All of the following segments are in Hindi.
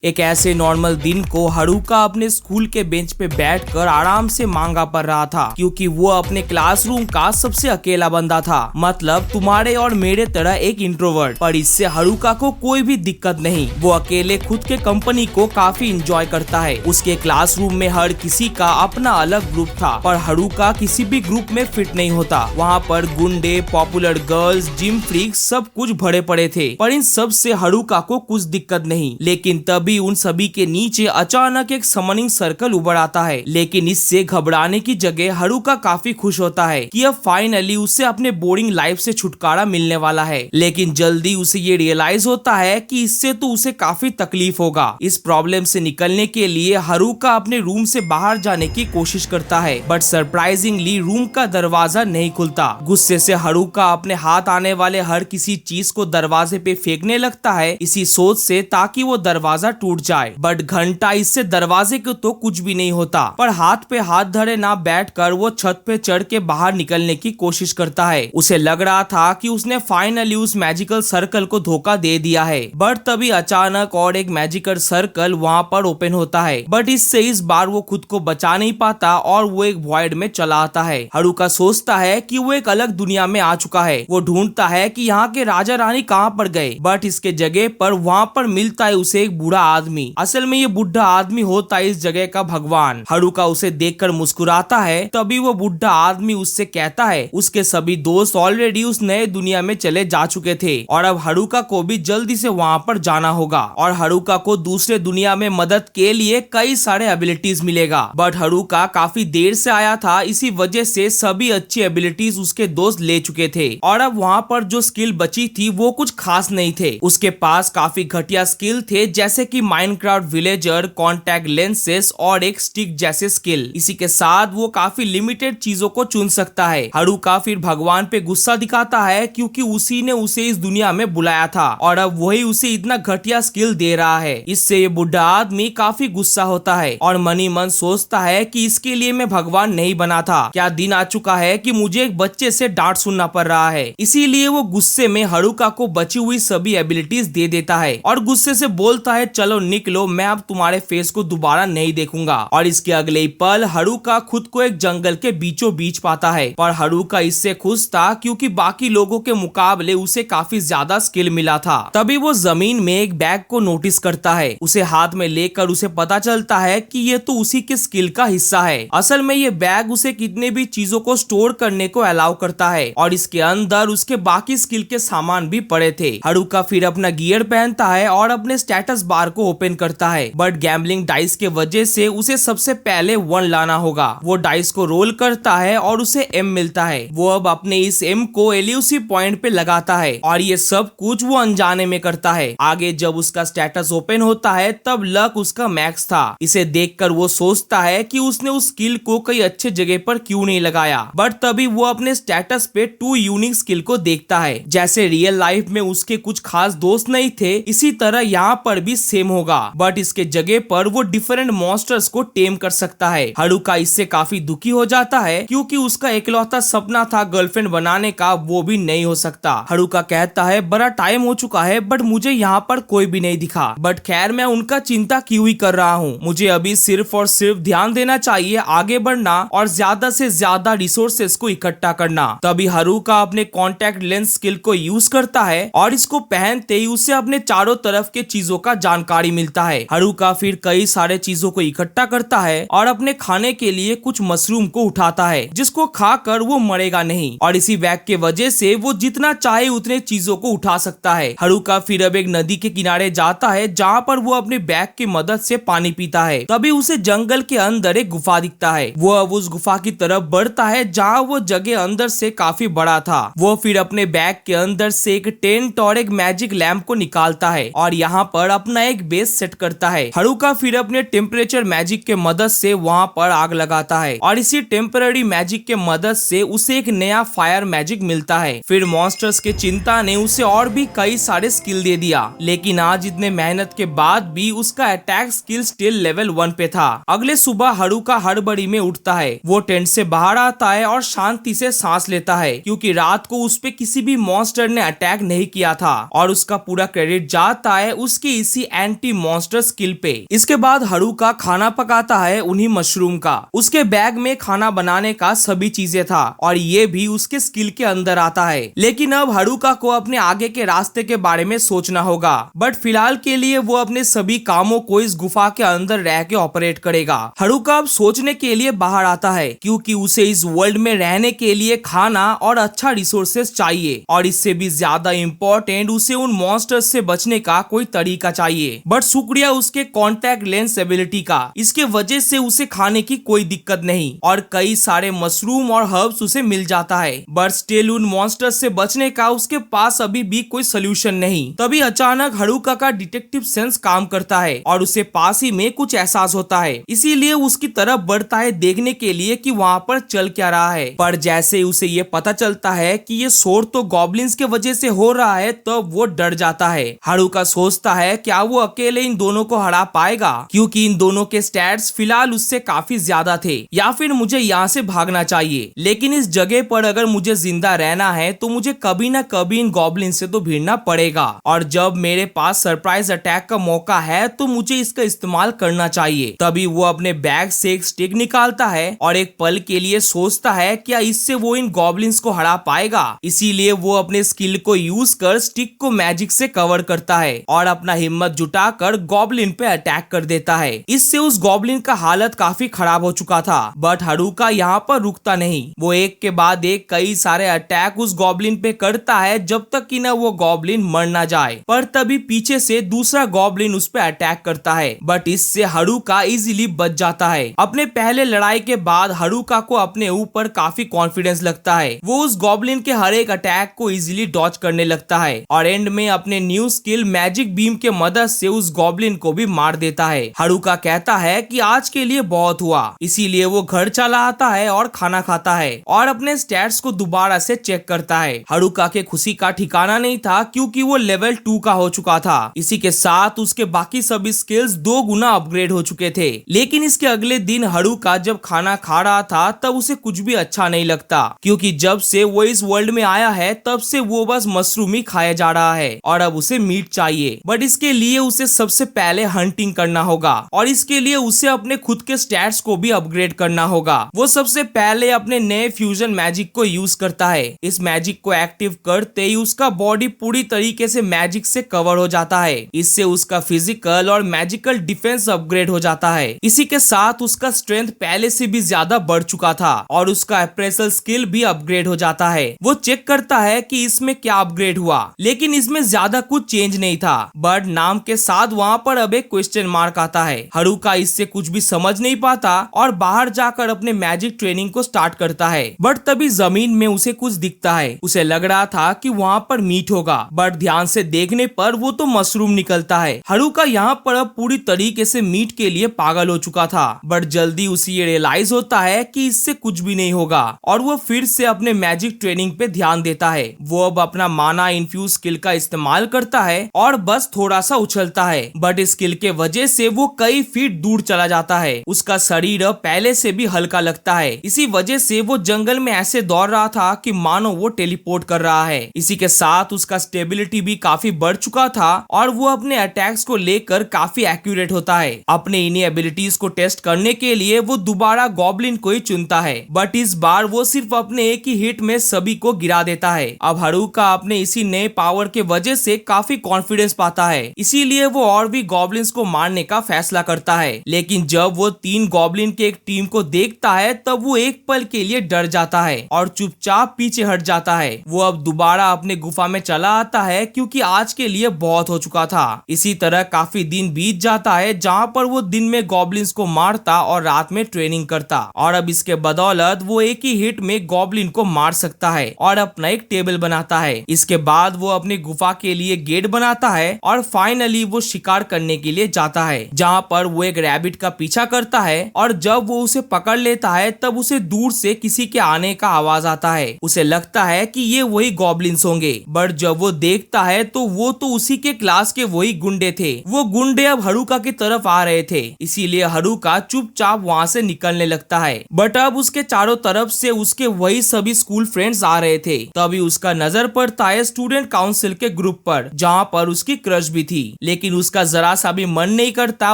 एक ऐसे नॉर्मल दिन को हारुका अपने स्कूल के बेंच पे बैठकर आराम से मांगा पढ़ रहा था, क्योंकि वो अपने क्लासरूम का सबसे अकेला बंदा था। मतलब तुम्हारे और मेरे तरह एक इंट्रोवर्ट। पर इससे हारुका को कोई भी दिक्कत नहीं। वो अकेले खुद के कंपनी को काफी इंजॉय करता है। उसके क्लासरूम में हर किसी का अपना अलग ग्रुप था, पर हारुका किसी भी ग्रुप में फिट नहीं होता। वहाँ पर गुंडे, पॉपुलर गर्ल्स, जिम फ्रीक्स सब कुछ भरे पड़े थे, पर इन सब से हारुका को कुछ दिक्कत नहीं। लेकिन तभी उन सभी के नीचे अचानक एक समनिंग सर्कल उभर आता है। लेकिन इससे घबराने की जगह हारुका काफी खुश होता है कि अब फाइनली उसे अपने बोरिंग लाइफ से छुटकारा मिलने वाला है। लेकिन जल्दी उसे ये रियलाइज होता है कि इससे तो उसे काफी तकलीफ होगा। इस प्रॉब्लम से निकलने के लिए हारुका अपने रूम से बाहर जाने की कोशिश करता है, बट सरप्राइजिंगली रूम का दरवाजा नहीं खुलता। गुस्से से हारुका अपने हाथ आने वाले हर किसी चीज को दरवाजे पे फेंकने लगता है, इसी सोच से ताकि वो दरवाजा टूट जाए। बट घंटा इससे दरवाजे को तो कुछ भी नहीं होता। पर हाथ पे हाथ धरे ना बैठकर वो छत पे चढ़ के बाहर निकलने की कोशिश करता है। उसे लग रहा था कि उसने फाइनली उस मैजिकल सर्कल को धोखा दे दिया है। बट तभी अचानक और एक मैजिकल सर्कल वहाँ पर ओपन होता है, बट इससे इस बार वो खुद को बचा नहीं पाता और वो एक वॉइड में चला आता है। हारुका सोचता है कि वो एक अलग दुनिया में आ चुका है। वो ढूंढता है कि यहाँ के राजा रानी कहाँ पर गए, बट इसके जगह पर वहाँ पर मिलता है उसे एक बूढ़ा आदमी। असल में ये बुढ़ा आदमी होता है इस जगह का भगवान। हारुका उसे देखकर मुस्कुराता है। तभी वो बुढ़ा आदमी उससे कहता है उसके सभी दोस्त ऑलरेडी उस नए दुनिया में चले जा चुके थे और अब हारुका को भी जल्दी से वहाँ पर जाना होगा और हारुका को दूसरे दुनिया में मदद के लिए कई सारे एबिलिटीज मिलेगा। बट हारुका काफी देर से आया था, इसी वजह से सभी अच्छी एबिलिटीज उसके दोस्त ले चुके थे और अब वहाँ पर जो स्किल बची थी वो कुछ खास नहीं थे। उसके पास काफी घटिया स्किल थे, जैसे कि माइनक्राफ्ट विलेजर, कॉन्टैक्ट लेंसेस और एक स्टिक जैसे स्किल। इसी के साथ वो काफी लिमिटेड चीजों को चुन सकता है। हारुका फिर भगवान पे गुस्सा दिखाता है, क्योंकि उसी ने उसे इस दुनिया में बुलाया था और अब वही उसे इतना घटिया स्किल दे रहा है। इससे ये बुढ़ा आदमी काफी गुस्सा होता है और मनी मन सोचता है कि इसके लिए मैं भगवान नहीं बना था। क्या दिन आ चुका है कि मुझे एक बच्चे से डांट सुनना पड़ रहा है। इसीलिए वो गुस्से में हारुका को बची हुई सभी एबिलिटीज दे देता है और गुस्से से बोलता है चलो निकलो, मैं अब तुम्हारे फेस को दोबारा नहीं देखूंगा। और इसके अगले ही पल हारुका खुद को एक जंगल के बीचों बीच पाता है। पर हारुका इससे खुश था, क्योंकि बाकी लोगों के मुकाबले उसे काफी ज्यादा स्किल मिला था। तभी वो जमीन में एक बैग को नोटिस करता है। उसे हाथ में लेकर उसे पता चलता है कि ये तो उसी के स्किल का हिस्सा है। असल में ये बैग उसे कितने भी चीजों को स्टोर करने को अलाउ करता है और इसके अंदर उसके बाकी स्किल के सामान भी पड़े थे। हारुका फिर अपना गियर पहनता है और अपने स्टेटस बार को ओपन करता है, बट गैम्बलिंग डाइस के वजह से उसे सबसे पहले 1 लाना होगा। वो डाइस को रोल करता है और उसे M मिलता है। वो अब अपने इस M को एल्यूसिव पॉइंट पे लगाता है और ये सब कुछ वो अनजाने में करता है। आगे जब उसका स्टेटस ओपन होता है तब लक उसका मैक्स था। इसे देखकर वो सोचता है कि उसने उस स्किल को कई अच्छे जगह पर क्यों नहीं लगाया। बट तभी वो अपने स्टेटस पे 2 यूनिक स्किल को देखता है। जैसे रियल लाइफ में उसके कुछ खास दोस्त नहीं थे, इसी तरह यहाँ पर भी सेम होगा, बट इसके जगह पर वो डिफरेंट मॉन्स्टर्स को टेम कर सकता है। हारुका इससे काफी दुखी हो जाता है, क्योंकि उसका इकलौता सपना था गर्लफ्रेंड बनाने का, वो भी नहीं हो सकता। हारुका कहता है बड़ा टाइम हो चुका है, बट मुझे यहाँ पर कोई भी नहीं दिखा। बट खैर मैं उनका चिंता क्यों ही कर रहा हूँ। मुझे अभी सिर्फ और सिर्फ ध्यान देना चाहिए, आगे बढ़ना और ज्यादा से ज्यादा रिसोर्सेस को इकट्ठा करना। तभी हारुका अपने कॉन्टैक्ट लेंस स्किल को यूज करता है और इसको पहनते ही उसे अपने चारों तरफ के चीजों का जानकारी मिलता है। हारुका फिर कई सारे चीजों को इकट्ठा करता है और अपने खाने के लिए कुछ मशरूम को उठाता है, जिसको खाकर वो मरेगा नहीं और इसी बैग के वजह से वो जितना चाहे उतने चीजों को उठा सकता है। हारुका फिर अब एक नदी के किनारे जाता है, जहाँ पर वो अपने बैग की मदद से पानी पीता है। तभी उसे जंगल के अंदर एक गुफा दिखता है। वो अब उस गुफा की तरफ बढ़ता है, जहाँ वो जगह अंदर से काफी बड़ा था। वो फिर अपने बैग के अंदर से एक टेंट और एक मैजिक लैम्प को निकालता है और यहाँ पर अपना एक बेस सेट करता है। हारुका फिर अपने टेम्परेचर मैजिक के मदद से वहाँ पर आग लगाता है और इसी टेम्पररी मैजिक के मदद से उसे एक नया फायर मैजिक मिलता है। फिर मॉन्स्टर्स के चिंता ने उसे और भी कई सारे स्किल दे दिया, लेकिन आज इतने मेहनत के बाद भी उसका अटैक स्किल स्टिल लेवल 1 पे था। अगले सुबह हारुका हड़बड़ी में उठता है। वो टेंट से बाहर आता है और शांति से सांस लेता है, क्योंकि रात को उस पे किसी भी मॉन्स्टर ने अटैक नहीं किया था और उसका पूरा क्रेडिट जाता है उसकी इसी एंटी मॉन्स्टर स्किल पे। इसके बाद हारुका खाना पकाता है उन्हीं मशरूम का। उसके बैग में खाना बनाने का सभी चीजें था और ये भी उसके स्किल के अंदर आता है। लेकिन अब हारुका को अपने आगे के रास्ते के बारे में सोचना होगा, बट फिलहाल के लिए वो अपने सभी कामों को इस गुफा के अंदर रह के ऑपरेट करेगा। हारुका अब सोचने के लिए बाहर आता है क्योंकि उसे इस वर्ल्ड में रहने के लिए खाना और अच्छा रिसोर्सेस चाहिए, और इससे भी ज्यादा इम्पोर्टेंट उसे उन मॉन्स्टर्स से बचने का कोई तरीका चाहिए। बट शुक्रिया उसके कॉन्टैक्ट लेंस एबिलिटी का, इसके वजह से उसे खाने की कोई दिक्कत नहीं और कई सारे मशरूम और हर्ब्स उसे मिल जाता है। बट स्टिल उन मॉन्स्टर्स से बचने का उसके पास अभी भी कोई सोल्यूशन नहीं। तभी अचानक हारुका का डिटेक्टिव सेंस काम करता है और उसे पास ही में कुछ एहसास होता है, इसीलिए उसकी तरफ बढ़ता है देखने के लिए कि वहाँ पर चल क्या रहा है। पर जैसे ही उसे ये पता चलता है कि ये शोर तो गॉब्लिन्स के वजह से हो रहा है, तो वो डर जाता है। हारुका सोचता है क्या वो अकेले इन दोनों को हरा पाएगा, क्योंकि इन दोनों के स्टैट्स फिलहाल उससे काफी ज्यादा थे, या फिर मुझे यहाँ से भागना चाहिए। लेकिन इस जगह पर अगर मुझे जिंदा रहना है तो मुझे कभी ना कभी इन गॉब्लिन से तो भिड़ना पड़ेगा, और जब मेरे पास सरप्राइज अटैक का मौका है तो मुझे इसका इस्तेमाल करना चाहिए। तभी वो अपने बैग से एक स्टिक निकालता है और एक पल के लिए सोचता है क्या इससे वो इन गॉब्लिन्स को हरा पाएगा। इसीलिए वो अपने स्किल को यूज कर स्टिक को मैजिक से कवर करता है और अपना हिम्मत जुटाकर गॉब्लिन पे अटैक कर देता है। इससे उस गॉब्लिन का हालत काफी खराब हो चुका था, बट हारुका यहाँ पर रुकता नहीं। वो एक के बाद एक कई सारे अटैक उस गॉब्लिन पे करता है जब तक कि न वो गॉब्लिन मर ना जाए। पर तभी पीछे से दूसरा गॉब्लिन उस पे अटैक करता है, बट इससे हारुका इजीली बच जाता है। अपने पहले लड़ाई के बाद हारुका को अपने ऊपर काफी कॉन्फिडेंस लगता है। वो उस गॉब्लिन के हर एक अटैक को इजीली डॉज करने लगता है और एंड में अपने न्यू स्किल मैजिक बीम के मदद से उस गॉब्लिन को भी मार देता है। हारुका कहता है कि आज के लिए बहुत हुआ, इसीलिए वो घर चला आता है और खाना खाता है और अपने स्टैट्स को दोबारा से चेक करता है। हारुका के खुशी का ठिकाना नहीं था क्योंकि वो लेवल 2 का हो चुका था। इसी के साथ उसके बाकी सभी स्किल्स 2 गुना अपग्रेड हो चुके थे। लेकिन इसके अगले दिन हारुका जब खाना खा रहा था तब उसे कुछ भी अच्छा नहीं लगता, क्योंकि जब से वो इस वर्ल्ड में आया है तब से वो बस मशरूम ही खाया जा रहा है और अब उसे मीट चाहिए। बट इसके लिए उसे सबसे पहले हंटिंग करना होगा और इसके लिए उसे अपने खुद के स्टैट्स को भी अपग्रेड करना होगा। वो सबसे पहले अपने नए फ्यूजन मैजिक को यूज करता है। इस मैजिक को एक्टिव करते ही उसका बॉडी पूरी तरीके से मैजिक से कवर हो जाता है। इससे उसका फिजिकल और मैजिकल डिफेंस अपग्रेड हो जाता है। इसी के साथ उसका स्ट्रेंथ पहले से भी ज्यादा बढ़ चुका था और उसका अप्रेसल स्किल भी अपग्रेड हो जाता है। वो चेक करता है कि इसमें क्या अपग्रेड हुआ, लेकिन इसमें ज्यादा कुछ चेंज नहीं था। बट नाम के साथ वहाँ पर अब एक क्वेश्चन मार्क आता है। हारुका इससे कुछ भी समझ नहीं पाता और बाहर जाकर अपने मैजिक ट्रेनिंग को स्टार्ट करता है। बट तभी जमीन में उसे कुछ दिखता है। उसे लग रहा था कि वहाँ पर मीट होगा, बट ध्यान से देखने पर वो तो मशरूम निकलता है। हारुका यहाँ पर अब पूरी तरीके से मीट के लिए पागल हो चुका था, बट जल्दी उसे ये रियलाइज होता है कि इससे कुछ भी नहीं होगा और वो फिर से अपने मैजिक ट्रेनिंग पे ध्यान देता है। वो अब अपना माना इन्फ्यूज स्किल का इस्तेमाल करता है और बस थोड़ा सा उछलता है, बट इस स्किल के वजह से वो कई फीट दूर चला जाता है। उसका शरीर अब पहले से भी हल्का लगता है। इसी वजह से वो जंगल में ऐसे दौड़ रहा था कि मानो वो टेलीपोर्ट कर रहा है। इसी के साथ उसका स्टेबिलिटी भी काफी बढ़ चुका था और वो अपने अटैक्स को लेकर काफी एक्यूरेट होता है। अपने इन्हीं एबिलिटीज को टेस्ट करने के लिए वो दोबारा गॉब्लिन को ही चुनता है, बट इस बार वो सिर्फ अपने एक ही हिट में सभी को गिरा देता है। अब हारुका अपने इसी नए पावर के वजह से काफी कॉन्फिडेंस पाता है, इसीलिए वो और भी गॉब्लिन्स को मारने का फैसला करता है। लेकिन जब वो 3 गॉब्लिन के एक टीम को देखता है तब वो एक पल के लिए डर जाता है और चुपचाप पीछे हट जाता है। वो अब दोबारा अपने गुफा में चला आता है क्योंकि आज के लिए बहुत हो चुका था। इसी तरह काफी दिन बीत जाता है जहाँ पर वो दिन में गॉब्लिन्स को मारता और रात में ट्रेनिंग करता, और अब इसके बदौलत वो एक ही हिट में गॉब्लिन को मार सकता है और अपना एक टेबल बनाता है। इसके बाद वो अपनी गुफा के लिए गेट बनाता है और फाइनली वो शिकार करने के लिए जाता है, जहाँ पर वो एक रैबिट का पीछा करता है और जब वो उसे पकड़ लेता है तब उसे दूर से किसी के आने का आवाज आता है। उसे लगता है कि ये वही गॉब्लिन्स होंगे, बट जब वो देखता है तो वो तो उसी के क्लास के वही गुंडे थे। वो गुंडे अब हारुका की तरफ आ रहे थे, इसीलिए हारुका चुपचाप वहाँ से निकलने लगता है। बट अब उसके चारों तरफ से उसके वही सभी स्कूल फ्रेंड्स आ रहे थे। तभी उसका नजर पड़ता है स्टूडेंट काउंसिल के ग्रुप पर, जहाँ पर उसकी क्रश भी थी। लेकिन लेकिन उसका जरा सा भी मन नहीं करता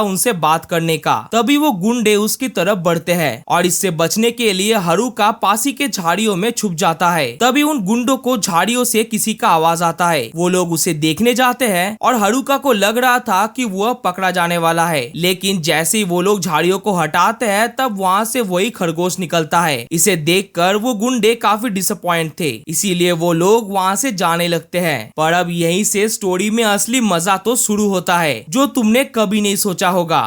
उनसे बात करने का। तभी वो गुंडे उसकी तरफ बढ़ते हैं और इससे बचने के लिए हारुका पासी के झाड़ियों में छुप जाता है। तभी उन गुंडों को झाड़ियों से किसी का आवाज आता है। वो लोग उसे देखने जाते हैं और हारुका को लग रहा था कि वो पकड़ा जाने वाला है, लेकिन जैसे ही वो लोग झाड़ियों को हटाते हैं तब वहाँ से वही खरगोश निकलता है। इसे देखकर वो गुंडे काफी डिसअपॉइंट थे, इसीलिए वो लोग वहाँ से जाने लगते हैं। पर अब यहीं से स्टोरी में असली मजा तो शुरू होता है, जो तुमने कभी नहीं सोचा होगा।